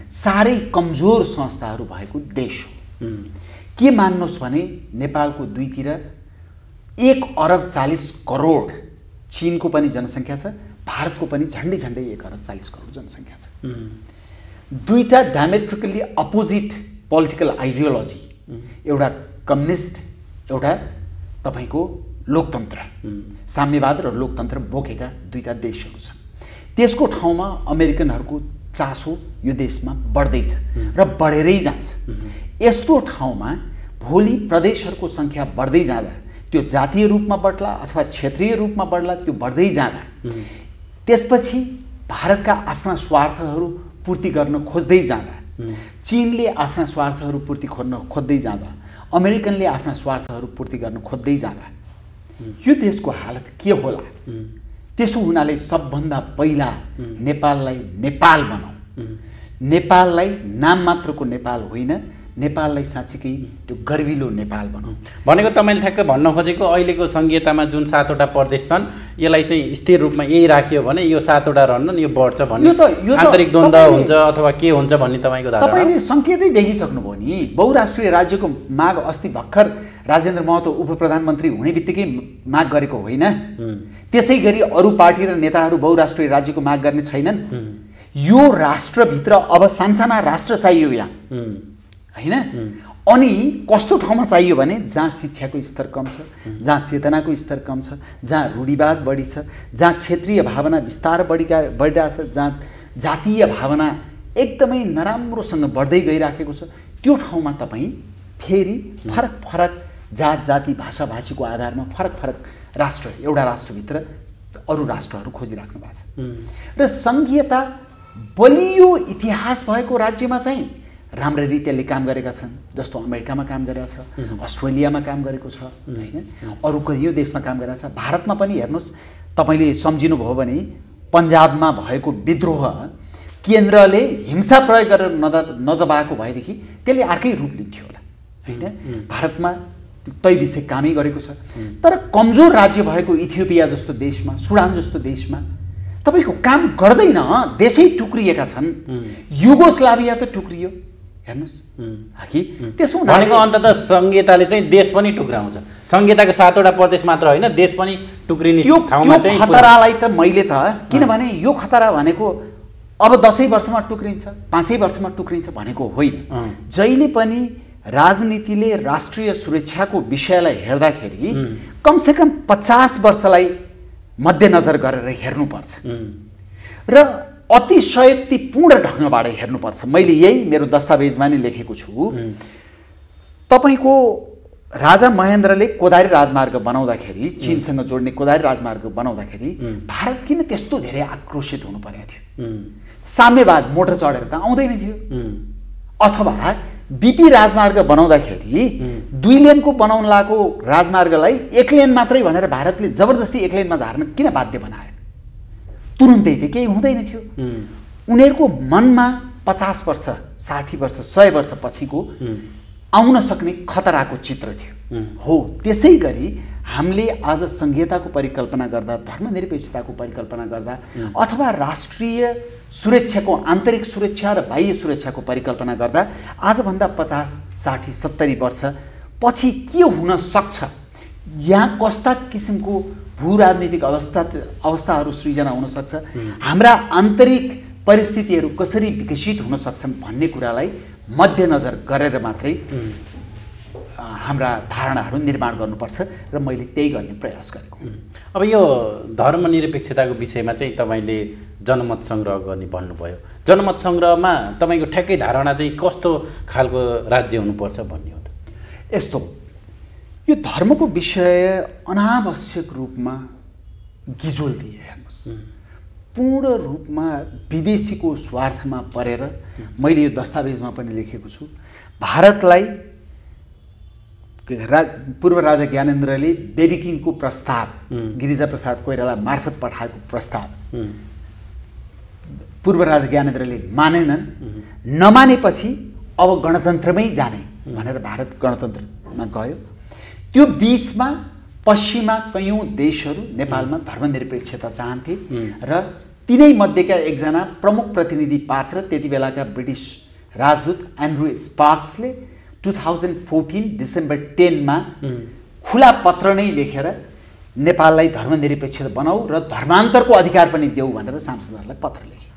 साह्रै कमजोर संस्थाहरू भएको देश हो। के मान्नुहोस् भने नेपालको दुईतिर 1,40,40,000,000 चीनको पनि जनसङ्ख्या छ, भारतको पनि झन्डै 1,40,40,000,000 जनसङ्ख्या छ। दुईटा डायमेट्रिकली अपोजिट पोलिटिकल आइडियोलोजी, एउटा कम्युनिस्ट, एउटा तपाईँको लोकतन्त्र, साम्यवाद र लोकतन्त्र बोकेका दुईटा देशहरू छन्। त्यसको ठाउँमा अमेरिकनहरूको चासो यो देशमा बढ्दैछ र बढेरै जान्छ। यस्तो ठाउँमा भोलि प्रदेशहरूको सङ्ख्या बढ्दै जाँदा, त्यो जातीय रूपमा बढ्ला अथवा क्षेत्रीय रूपमा बढ्ला, त्यो बढ्दै जाँदा त्यसपछि भारतका आफ्ना स्वार्थहरू पूर्ति गर्न खोज्दै जाँदा, चीनले आफ्ना स्वार्थहरू पूर्ति खोज्दै जाँदा, अमेरिकनले आफ्ना स्वार्थहरू पूर्ति गर्न खोज्दै जाँदा यो देशको हालत के होला? त्यसो हुनाले सबभन्दा पहिला नेपाललाई नेपाल बनाऊ। नेपाललाई नाम मात्रको नेपाल होइन, नेपाललाई साँच्चीकै त्यो गर्विलो नेपाल बनाऊ। भनेको तपाईँले ठ्याक्क भन्न खोजेको अहिलेको संहितामा जुन 7वटा प्रदेश छन् यसलाई चाहिँ स्थिर रूपमा यही राखियो भने यो 7वटा रहन्न, यो बढ्छ भन्ने आन्तरिक द्वन्द्व हुन्छ अथवा के हुन्छ भन्ने तपाईँको धारणा? तपाईँले सङ्केतै देखिसक्नुभयो नि। बहुराष्ट्रिय राज्यको माग अस्ति भर्खर राजेन्द्र महतो उप प्रधानमन्त्री हुने बित्तिकै माग गरेको होइन। त्यसै गरी अरू पार्टी र नेताहरू बहुराष्ट्रिय राज्यको माग गर्ने छैनन्। यो राष्ट्रभित्र अब सानसाना राष्ट्र चाहियो यहाँ, होइन? अनि कस्तो ठाउँमा चाहियो भने जहाँ शिक्षाको स्तर कम छ, जहाँ चेतनाको स्तर कम छ, जहाँ रूढिवाद बढी छ, जहाँ क्षेत्रीय भावना बिस्तार बढिरहेको छ, जहाँ जातीय भावना एकदमै नराम्रोसँग बढ्दै गइराखेको छ, त्यो ठाउँमा तपाईँ फेरि फरक फरक जात जाति भाषा भाषीको आधारमा फरक फरक राष्ट्र, एउटा राष्ट्रभित्र अरू राष्ट्रहरू खोजिराख्नु भएको छ। र सङ्घीयता बलियो इतिहास भएको राज्यमा चाहिँ राम्ररी त्यसले काम गरेका छन्, जस्तो अमेरिकामा काम गरेको छ, अस्ट्रेलियामा काम गरेको छ, होइन? अरू कयौँ देशमा काम गरेको छ। भारतमा पनि हेर्नुहोस्, तपाईँले सम्झिनुभयो भने पन्जाबमा भएको विद्रोह केन्द्रले हिंसा प्रयोग गरेर नदबाएको भएदेखि त्यसले अर्कै रूप लिन्थ्यो होला, होइन? भारतमा तै विषय कामै गरेको छ। तर कमजोर राज्य भएको इथियोपिया जस्तो देशमा, सुडान जस्तो देशमा तपाईँको काम गर्दैन, देशै टुक्रिएका छन्। युगोस्लाभिया त टुक्रियो, हेर्नुहोस् कि? त्यसो भनेको अन्ततः संहिताले चाहिँ देश पनि टुक्राउँछ। संहिताको 7वटा प्रदेश मात्र होइन, देश पनि टुक्रिने ठाउँमा चाहिँ खतरालाई त मैले त, किनभने यो खतरा भनेको अब 10 वर्षमा टुक्रिन्छ, 5 वर्षमा टुक्रिन्छ भनेको होइन। जहिले पनि राजनीतिले राष्ट्रिय सुरक्षाको विषयलाई हेर्दाखेरि कमसेकम 50 वर्षलाई मध्यनजर गरेर हेर्नुपर्छ र अतिशयोक्तिपूर्ण ढङ्गबाट हेर्नुपर्छ। मैले यही मेरो दस्तावेजमा नै लेखेको छु। तपाईँको राजा महेन्द्रले कोदारी राजमार्ग बनाउँदाखेरि, चीनसँग जोड्ने कोदारी राजमार्ग बनाउँदाखेरि भारत किन त्यस्तो धेरै आक्रोशित हुनु परेको थियो? साम्यवाद मोटर चढेर त आउँदैन थियो। अथवा बीपी राजमार्ग बनाउँदाखेरि 2 लेनको बनाउन लागेको राजमार्गलाई 1 लेन मात्रै भनेर भारतले जबरजस्ती 1 लेनमा झार्न किन बाध्य बनायो? तुरुन्तै त केही हुँदैन थियो। उनीहरूको मनमा 50 वर्ष, 60 वर्ष, 100 वर्ष पछिको आउन सक्ने खतराको चित्र थियो। हो, त्यसै गरी हामीले आज संहिताको परिकल्पना गर्दा, धर्मनिरपेक्षताको परिकल्पना गर्दा अथवा राष्ट्रिय सुरक्षाको आन्तरिक सुरक्षा र बाह्य सुरक्षाको परिकल्पना गर्दा आजभन्दा 50, 60, 70 वर्ष पछि के हुन सक्छ, यहाँ कस्ता किसिमको भू राजनीतिक अवस्थाहरू सृजना हुन सक्छ, हाम्रा आन्तरिक परिस्थितिहरू कसरी विकसित हुन सक्छन् भन्ने कुरालाई मध्यनजर गरेर मात्रै हाम्रा धारणाहरू निर्माण गर्नुपर्छ र मैले त्यही गर्ने प्रयास गरेको। अब यो धर्मनिरपेक्षताको विषयमा चाहिँ तपाईँले जनमत सङ्ग्रह गर्ने भन्नुभयो। जनमत सङ्ग्रहमा तपाईँको ठ्याक्कै धारणा चाहिँ कस्तो खालको राज्य हुनुपर्छ भन्ने हो त? यस्तो, यो धर्मको विषय अनावश्यक रूपमा गिजोल दिए, हेर्नुहोस्, पूर्ण रूपमा विदेशीको स्वार्थमा परेर मैले यो दस्तावेजमा पनि लेखेको छु। भारतलाई पूर्व राजा ज्ञानेन्द्रले बेबी किङको प्रस्ताव, गिरिजाप्रसाद कोइराला मार्फत पठाएको प्रस्ताव पूर्व राजा ज्ञानेन्द्रले मानेनन्। नमानेपछि अब गणतन्त्रमै जाने भनेर भारत गणतन्त्रमा गयो। त्यो बीचमा पश्चिममा कयौँ देशहरू नेपालमा धर्मनिरपेक्षता चाहन्थे र तिनै मध्येका एकजना प्रमुख प्रतिनिधि पात्र त्यति बेलाका ब्रिटिस राजदूत एन्ड्रु स्पार्क्सले 2014 डिसेम्बर 10 मा खुला पत्र नै लेखेर नेपाललाई धर्मनिरपेक्ष बनाऊ र धर्मान्तरको अधिकार पनि देऊ भनेर सांसदहरूलाई पत्र लेखे,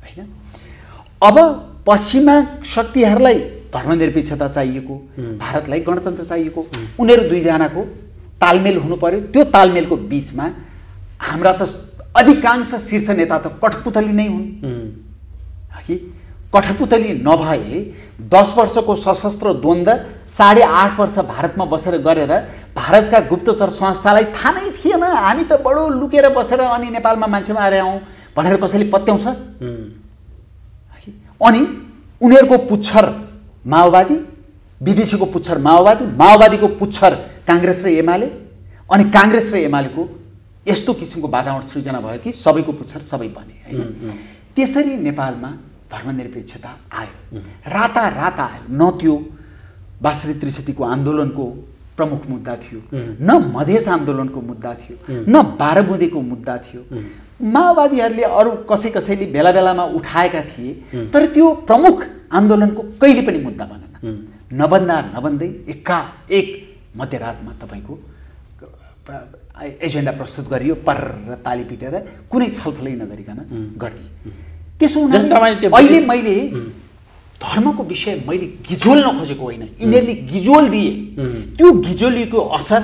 हैन? अब पश्चिममा शक्तिहरूलाई धर्मनिरपेक्षता चाहिएको, भारतलाई गणतन्त्र चाहिएको, उनीहरू दुईजनाको तालमेल हुनु पर्यो। त्यो तालमेलको बिचमा हाम्रा त अधिकांश शीर्ष नेता त कठपुतली नै हुन् कि कठपुतली नभए 10 वर्षको सशस्त्र द्वन्द्व 8.5 वर्ष भारतमा बसेर गरेर भारतका गुप्तचर संस्थालाई थाहा नै थिएन हामी त बडो लुकेर बसेर अनि नेपालमा मान्छे मारे आउँ भनेर कसैले पत्याउँछ? अनि उनीहरूको पुच्छर माओवादी, विदेशीको पुच्छर माओवादी, माओवादीको पुच्छर काङ्ग्रेस र एमाले, अनि काङ्ग्रेस र एमालेको यस्तो किसिमको वातावरण सृजना भयो कि सबैको पुच्छर सबै बने हैन। त्यसरी नेपालमा धर्मनिरपेक्षता आयो, रातारात आयो। न त्यो 62-63 को आन्दोलनको प्रमुख मुद्दा थियो, न मधेस आन्दोलनको मुद्दा थियो, न 12 बुँदेको मुद्दा थियो। माओवादीहरूले अरू कसैले बेला बेलामा उठाएका थिए, तर त्यो प्रमुख आन्दोलनको कहिले पनि मुद्दा बनेन। नबन्दै एकाएक मध्यरातमा तपाईँको एजेन्डा प्रस्तुत गरियो, पर ताली पिटेर कुनै छलफलै नगरिकन गरिदिए। त्यसो हुनाले अहिले मैले धर्मको विषय मैले गिजोल्न खोजेको होइन, यिनीहरूले गिजोल दिए। त्यो गिजोलीको असर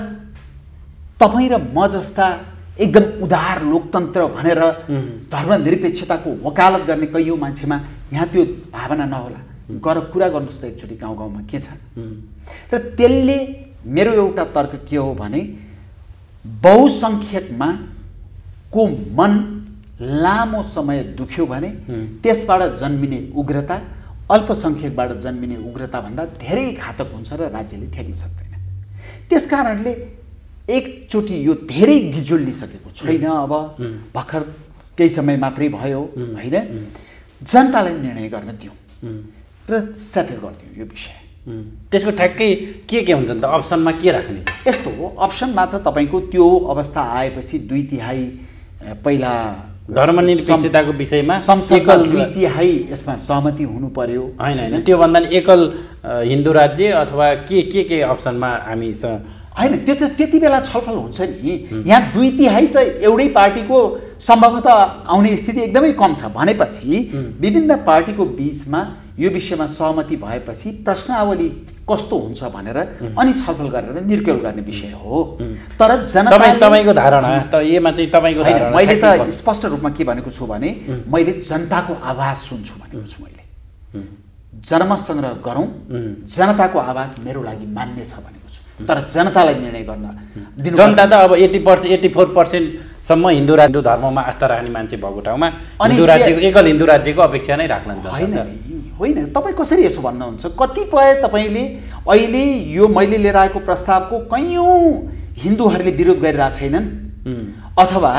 तपाईँ र म जस्ता एकदम उदार लोकतन्त्र भनेर धर्मनिरपेक्षताको वकालत गर्ने कैयौँ मान्छेमा यहाँ त्यो भावना नहोला। गर कुरा गर्नुहोस् त एकचोटि गाउँ गाउँमा के छ। र त्यसले मेरो एउटा तर्क के हो भने बहुसङ्ख्यकमा को मन लामो समय दुख्यो भने त्यसबाट जन्मिने उग्रता अल्पसङ्ख्यकबाट जन्मिने उग्रता भन्दा धेरै घातक हुन्छ र राज्यले ठेक्न सक्दैन। त्यसकारणले एकचोटि यो धेरै गिजोलिसकेको छैन। अब भर्खर केही समय मात्रै भयो होइन, जनतालाई निर्णय गर्न दिउँ र सेटल गरिदिउँ यो विषय। त्यसको ठ्याक्कै के हुन्छ त अप्सनमा के राख्ने? यस्तो हो, अप्सनमा त तपाईँको त्यो अवस्था आएपछि 2/3 पहिला धर्मनिरपेक्षताको विषयमा संसदमा 2/3 यसमा सहमति हुनु पर्यो होइन। त्यो भन्दा नि एकल हिन्दू राज्य अथवा के अप्सनमा हामी होइन, त्यो त त्यति बेला छलफल हुन्छ नि। यहाँ 2/3 त एउटै पार्टीको सम्भवतः आउने स्थिति एकदमै कम छ भनेपछि विभिन्न पार्टीको बीचमा यो विषयमा सहमति भएपछि प्रश्नावली कस्तो हुन्छ भनेर अनि छलफल गरेर निर्क्युल गर्ने विषय हो। तर तपाईँको धारणा त यसमा चाहिँ तपाईँको धारणा मैले त स्पष्ट रूपमा के भनेको छु भने मैले जनताको आवाज सुन्छु भनेको छु। मैले जनमत सङ्ग्रह गरौँ, जनताको आवाज मेरो लागि मान्य छ भनेको छु। तर जनतालाई निर्णय गर्न दिनु। जनता त अब 84% सम्म हिन्दू धर्ममा आस्था राख्ने मान्छे भएको ठाउँमा एकल हिन्दू राज्यको अपेक्षा नै राख्लन। होइन, तपाईँ कसरी यसो भन्नुहुन्छ? कतिपय तपाईँले अहिले यो मैले लिएर आएको प्रस्तावको कैयौँ हिन्दूहरूले विरोध गरिरहेका छैनन्, अथवा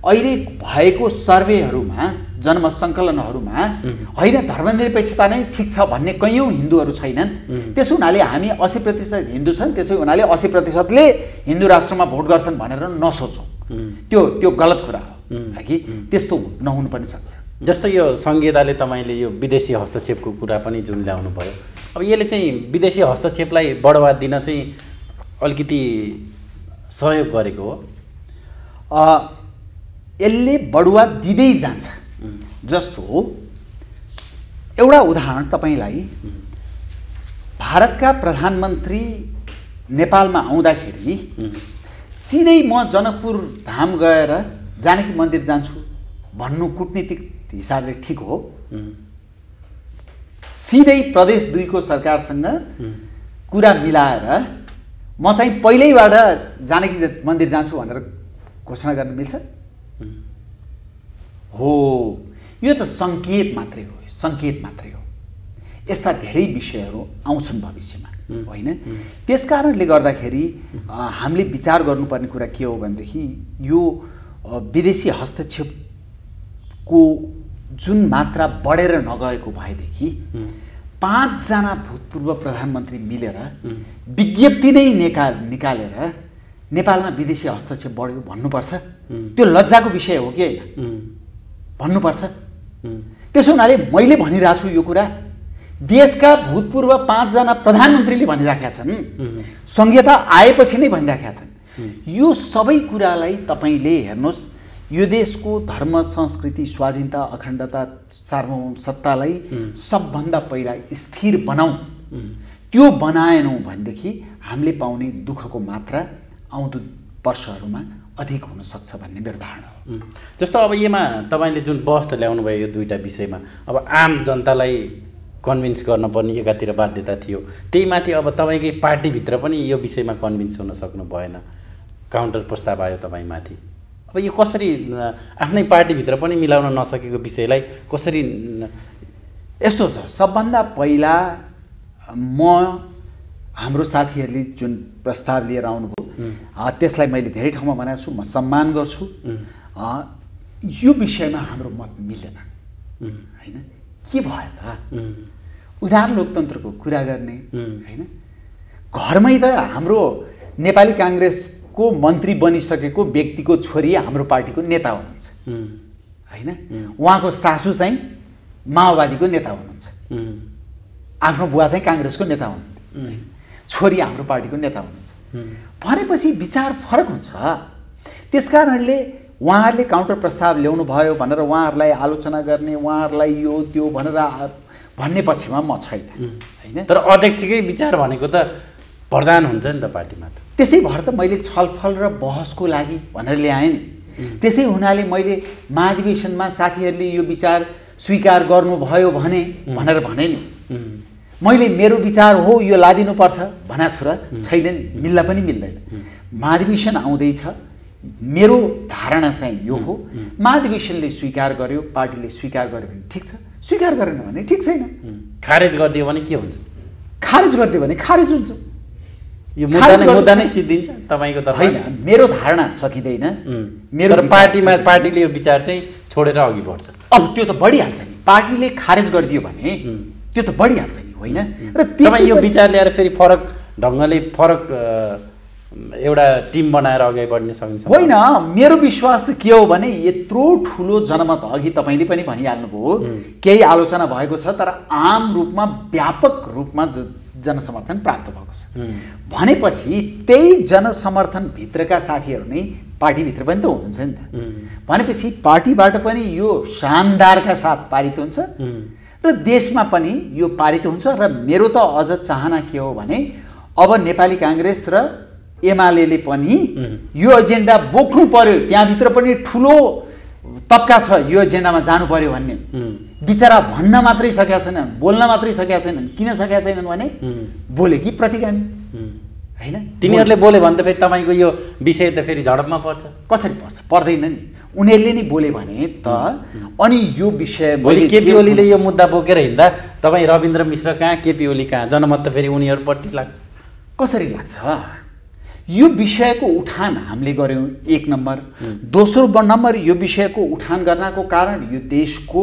अहिले भएको सर्वेहरूमा जनमत सङ्कलनहरूमा होइन धर्मनिरपेक्षता नै ठिक छ भन्ने कैयौँ हिन्दूहरू छैनन्। त्यसो हुनाले हामी 80% हिन्दू छन्, त्यसो हुनाले 80%ले हिन्दू राष्ट्रमा भोट गर्छन् भनेर नसोचौँ। त्यो गलत कुरा हो कि त्यस्तो नहुनु पनि सक्छ। जस्तो यो संहिताले तपाईँले यो विदेशी हस्तक्षेपको कुरा पनि जुन ल्याउनु भयो, अब यसले चाहिँ विदेशी हस्तक्षेपलाई बढावा दिन चाहिँ अलिकति सहयोग गरेको हो। यसले बढुवा दिँदै जान्छ। जस्तो एउटा उदाहरण तपाईँलाई, भारतका प्रधानमन्त्री नेपालमा आउँदाखेरि सिधै म जनकपुर धाम गएर जानकी मन्दिर जान्छु भन्नु कुटनीतिक हिसाबले ठिक हो? सिधै प्रदेश 2 को सरकारसँग कुरा मिलाएर म चाहिँ पहिल्यैबाट जानकी मन्दिर जान्छु भनेर घोषणा गर्न मिल्छ? हो, यो त सङ्केत मात्रै हो, सङ्केत मात्रै हो। यस्ता धेरै विषयहरू आउँछन् भविष्यमा होइन। त्यसकारणले गर्दाखेरि हामीले विचार गर्नुपर्ने कुरा के हो भनेदेखि यो विदेशी हस्तक्षेपको जुन मात्रा बढेर नगएको भएदेखि 5 जना भूतपूर्व प्रधानमन्त्री मिलेर विज्ञप्ति नै निकालेर नेपालमा विदेशी हस्तक्षेप बढ्यो भन्नुपर्छ? त्यो लज्जाको विषय हो कि होइन? भन्नुपर्छ। त्यसो हुनाले मैले भनिरहेको छु यो कुरा, देशका भूतपूर्व 5 जना प्रधानमन्त्रीले भनिराखेका छन्, संहिता आएपछि नै भनिराखेका छन्। यो सबै कुरालाई तपाईँले हेर्नुहोस्, यो देशको धर्म संस्कृति स्वाधीनता अखण्डता सार्वभौम सत्तालाई सबभन्दा पहिला स्थिर बनाऊ। त्यो बनाएनौँ भनेदेखि हामीले पाउने दुःखको मात्रा आउँदो वर्षहरूमा अधिक हुन सक्छ भन्ने मेरो धारणा हो। जस्तो अब यसमा तपाईँले जुन बहस त ल्याउनु भयो यो दुईटा विषयमा, अब आम जनतालाई कन्भिन्स गर्नुपर्ने एकातिर बाध्यता थियो, त्यही माथि अब तपाईँकै पार्टीभित्र पनि यो विषयमा कन्भिन्स हुन सक्नु भएन, काउन्टर प्रस्ताव आयो तपाईँमाथि। अब यो कसरी आफ्नै पार्टीभित्र पनि मिलाउन नसकेको विषयलाई कसरी? यस्तो छ, सबभन्दा पहिला हाम्रो साथीहरूले जुन प्रस्ताव लिएर आउनुभयो त्यसलाई मैले धेरै ठाउँमा भनेको छु, म सम्मान गर्छु। यो विषयमा हाम्रो मत मिलेन होइन, के भयो त? उदार लोकतन्त्रको कुरा गर्ने होइन, घरमै त हाम्रो नेपाली काङ्ग्रेसको मन्त्री बनिसकेको व्यक्तिको छोरी हाम्रो पार्टीको नेता हुनुहुन्छ होइन, उहाँको सासू चाहिँ माओवादीको नेता हुनुहुन्छ, आफ्नो बुवा चाहिँ काङ्ग्रेसको नेता हुनुहुन्छ, छोरी हाम्रो पार्टीको नेता हुनुहुन्छ भनेपछि विचार फरक हुन्छ। त्यसकारणले उहाँहरूले काउन्टर प्रस्ताव ल्याउनु भयो भनेर उहाँहरूलाई आलोचना गर्ने, उहाँहरूलाई यो त्यो भनेर भन्ने पक्षमा म छैन होइन। तर अध्यक्षकै विचार भनेको त प्रधान हुन्छ नि त पार्टीमा त। त्यसै भएर त मैले छलफल र बहसको लागि भनेर ल्याएँ नि। त्यसै हुनाले मैले महाधिवेशनमा साथीहरूले यो विचार स्वीकार गर्नुभयो भनेर भने नि, मैले मेरो विचार हो यो लादिनुपर्छ भनेको छु र छैन नि, मिल्दा पनि मिल्दैन। महाधिवेशन आउँदैछ, मेरो धारणा चाहिँ यो हो, महाधिवेशनले स्वीकार गर्यो, पार्टीले स्वीकार गर्यो भने ठिक छ, स्वीकार गरेन भने ठिक छैन। खारेज गरिदियो भने के हुन्छ? खारेज गरिदियो भने खारेज हुन्छ, यो मुद्दा नै सिद्धिन्छ तपाईँको तर्फ? होइन, मेरो धारणा सकिँदैन। मेरो पार्टीले यो विचार चाहिँ छोडेर अघि बढ्छ। अब त्यो त बढिहाल्छ नि, पार्टीले खारेज गरिदियो भने त्यो त बढिहाल्छ नि होइन। र तपाईँ यो विचार ल्याएर फेरि फरक ढङ्गले फरक एउटा टिम बनाएर अगाडि बढ्न सकिन्छ? होइन, मेरो विश्वास त के हो भने यत्रो ठुलो जनमत, अघि तपाईँले पनि भनिहाल्नुभयो केही आलोचना भएको छ, तर आम रूपमा व्यापक रूपमा जनसमर्थन प्राप्त भएको छ भनेपछि त्यही जनसमर्थनभित्रका साथीहरू नै पार्टीभित्र पनि त हुनुहुन्छ नि त। भनेपछि पार्टीबाट पनि यो शानदारका साथ पारित हुन्छ र देशमा पनि यो पारित हुन्छ। र मेरो त अझ चाहना के हो भने अब नेपाली काङ्ग्रेस र एमाले पनि यो एजेन्डा बोक्नु पर्यो, त्यहाँभित्र पनि ठुलो तबका छ यो एजेन्डामा जानु पर्यो भन्ने। बिचरा भन्न मात्रै सकेका छैनन्, बोल्न मात्रै सकेका छैनन्। किन सकेका छैनन् भने बोले कि प्रतिगामी होइन। तिनीहरूले बोले भने त फेरि तपाईँको यो विषय त फेरि झडपमा पर्छ। कसरी पर्छ? पर्दैन नि, उनीहरूले नै बोले भने त। अनि यो विषय भोलि केपी ओलीले यो मुद्दा बोकेर हिँड्दा तपाईँ रविन्द्र मिश्र कहाँ, केपी ओली कहाँ, जनमत त फेरि उनीहरूपट्टि लाग्छ। कसरी लाग्छ? यो विषयको उठान हामीले गऱ्यौँ एक नम्बर। दोस्रो नम्बर, यो विषयको उठान गर्नको कारण यो देशको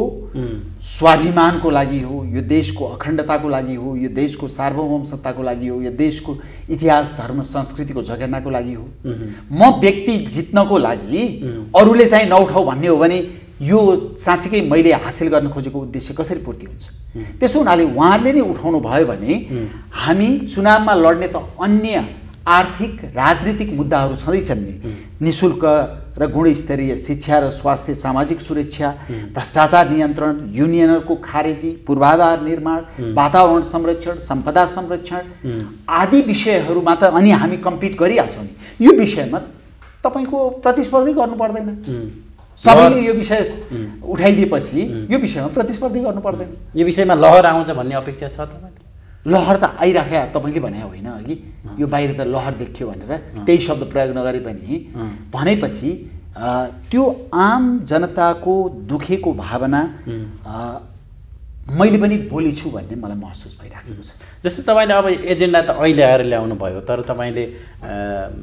स्वाभिमानको लागि हो, यो देशको अखण्डताको लागि हो, यो देशको सार्वभौम सत्ताको लागि हो, यो देशको इतिहास धर्म संस्कृतिको जगेर्नाको लागि हो। म व्यक्ति जित्नको लागि अरूले चाहिँ नउठाऊ भन्ने हो भने यो साँच्चीकै मैले हासिल गर्न खोजेको उद्देश्य कसरी पूर्ति हुन्छ? त्यसो हुनाले उहाँहरूले नै उठाउनु भयो भने हामी चुनावमा लड्ने त अन्य आर्थिक राजनीतिक मुद्दाहरू छँदैछन् नि, निशुल्क र गुणस्तरीय शिक्षा र स्वास्थ्य, सामाजिक सुरक्षा, भ्रष्टाचार नियन्त्रण, युनियनहरूको खारेजी, पूर्वाधार निर्माण, वातावरण संरक्षण, सम्पदा संरक्षण आदि विषयहरूमा त अनि हामी कम्पिट गरिहाल्छौँ नि। यो विषयमा तपाईँको प्रतिस्पर्धी गर्नु पर्दैन। सबैले यो विषय उठाइदिएपछि यो विषयमा प्रतिस्पर्धी गर्नु पर्दैन। यो विषयमा लहर आउँछ भन्ने अपेक्षा छ तपाईँले? लहर त आइराख्यो, तपाईँले भने होइन अघि, यो बाहिर त लहर देखियो भनेर त्यही शब्द प्रयोग नगरे पनि भनेपछि त्यो आम जनताको दुखेको भावना मैले पनि बोलेछु भन्ने मलाई महसुस भइराखेको छ। जस्तै तपाईँले अब एजेन्डा त अहिले आएर ल्याउनु भयो, तर तपाईँले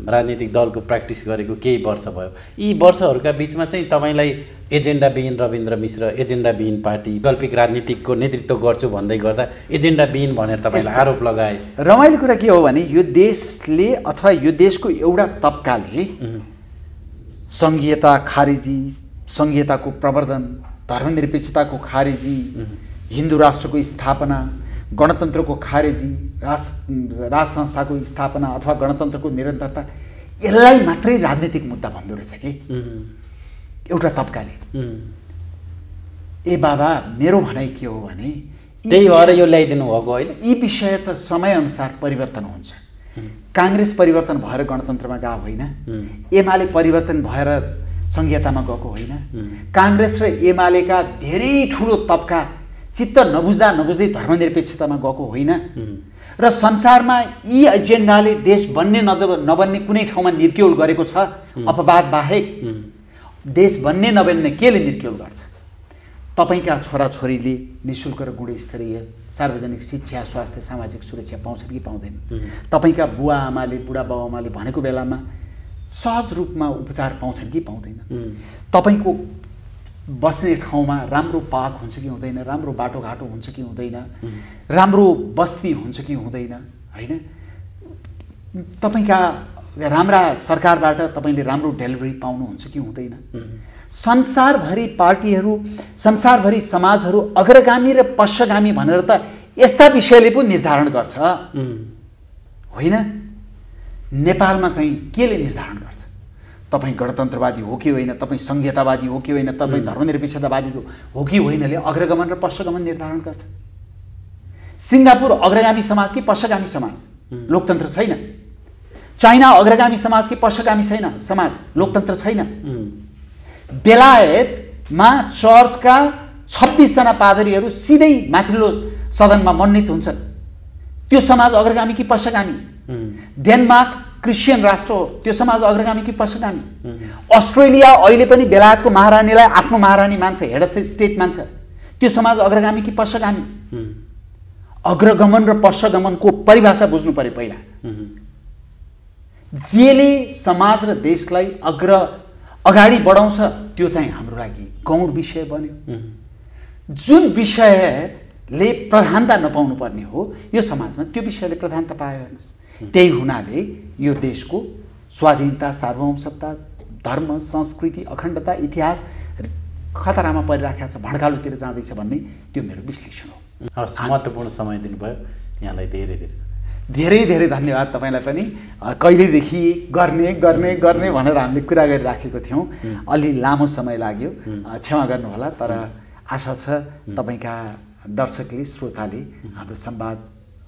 राजनीतिक दलको प्र्याक्टिस गरेको केही वर्ष भयो। यी वर्षहरूका बिचमा चाहिँ तपाईँलाई एजेन्डाविहीन रविन्द्र मिश्र, एजेन्डाविहीन पार्टी, वैकल्पिक राजनीतिको नेतृत्व गर्छु भन्दै गर्दा एजेन्डाविहीन भनेर तपाईँलाई आरोप लगाए। रमाइलो कुरा के हो भने यो देशले अथवा यो देशको एउटा तबकाले सङ्घीयता खारेजी, सङ्घीयताको प्रवर्धन, धर्मनिरपेक्षताको खारेजी, हिन्दू राष्ट्रको स्थापना, गणतन्त्रको खारेजी, राज संस्थाको स्थापना अथवा गणतन्त्रको निरन्तरता, यसलाई मात्रै राजनीतिक मुद्दा भन्दो रहेछ कि एउटा तबकाले। ए बाबा, मेरो भनाइ के हो भने त्यही भएर यो ल्याइदिनु भएको होइन। यी विषय त समयअनुसार परिवर्तन हुन्छ। काङ्ग्रेस परिवर्तन भएर गणतन्त्रमा गएको होइन, एमाले परिवर्तन भएर सङ्घीयतामा गएको होइन। काङ्ग्रेस र एमालेका धेरै ठुलो तबका चित्त नबुझ्दै धर्मनिरपेक्षतामा गएको होइन र संसारमा यी एजेन्डाले देश बन्ने नबन्ने कुनै ठाउँमा निर्क्युल गरेको छ अपवाद बाहेक देश बन्ने नबन्ने केले निर्क्युल गर्छ? तपाईँका छोराछोरीले निःशुल्क र गुणस्तरीय सार्वजनिक शिक्षा, स्वास्थ्य, सामाजिक सुरक्षा पाउँछन् कि पाउँदैनन्? तपाईँका बुवा आमाले, बुढा बाबुआमाले भनेको बेलामा सहज रूपमा उपचार पाउँछन् कि पाउँदैनन्? तपाईँको बस्ने ठाउँमा राम्रो पार्क हुन्छ कि हुँदैन? राम्रो बाटोघाटो हुन्छ कि हुँदैन? राम्रो बस्ती हुन्छ कि हुँदैन? होइन, तपाईँका राम्रा सरकारबाट तपाईँले राम्रो डेलिभरी पाउनुहुन्छ कि हुँदैन? संसारभरि पार्टीहरू, संसारभरि समाजहरू अग्रगामी र पश्चगामी भनेर त यस्ता विषयले पो निर्धारण गर्छ होइन? नेपालमा चाहिँ केले निर्धारण गर्छ? तपाईँ गणतन्त्रवादी हो कि होइन, तपाईँ सङ्घीयतावादी हो कि होइन, तपाईँ धर्मनिरपेक्षतावादी हो कि होइनले अग्रगमन र पश्चगमन निर्धारण गर्छ। सिङ्गापुर अग्रगामी समाज कि पश्चगामी समाज? लोकतन्त्र छैन। चाइना अग्रगामी समाज कि पश्चगामी छैन समाज? लोकतन्त्र छैन। बेलायतमा चर्चका 26 जना पादरीहरू सिधै माथिल्लो सदनमा मनोनित हुन्छन्, त्यो समाज अग्रगामी कि पश्चगामी? डेनमार्क क्रिस्चियन राष्ट्र हो, त्यो समाज अग्रगामी कि पश्चगामी? अस्ट्रेलिया अहिले पनि बेलायतको महारानीलाई आफ्नो महारानी मान्छ, हेड अफ स्टेट मान्छ, त्यो समाज अग्रगामी कि पश्चगामी? अग्रगमन र पश्चगमनको परिभाषा बुझ्नु पर्यो पहिला। जेले समाज र देशलाई अगाडि बढाउँछ त्यो चाहिँ हाम्रो लागि गौण विषय बन्यो। जुन विषयले प्रधानता नपाउनु पर्ने हो यो समाजमा, त्यो विषयले प्रधानता पायो हेर्नुहोस्। त्यही हुनाले यो देशको स्वाधीनता, सार्वभौमसत्ता, धर्म, संस्कृति, अखण्डता, इतिहास खतरामा परिराखेको छ, भड्कालोतिर जाँदैछ भन्ने त्यो मेरो विश्लेषण हो। हस्, महत्त्वपूर्ण समय दिनुभयो, यहाँलाई धेरै धेरै धेरै धन्यवाद। तपाईँलाई पनि कहिलेदेखि गर्ने भनेर हामीले कुरा गरिराखेको थियौँ, अलि लामो समय लाग्यो, क्षमा गर्नुहोला। तर आशा छ तपाईँका दर्शकले, श्रोताले हाम्रो संवाद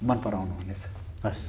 मन पराउनु हुनेछ। हस्।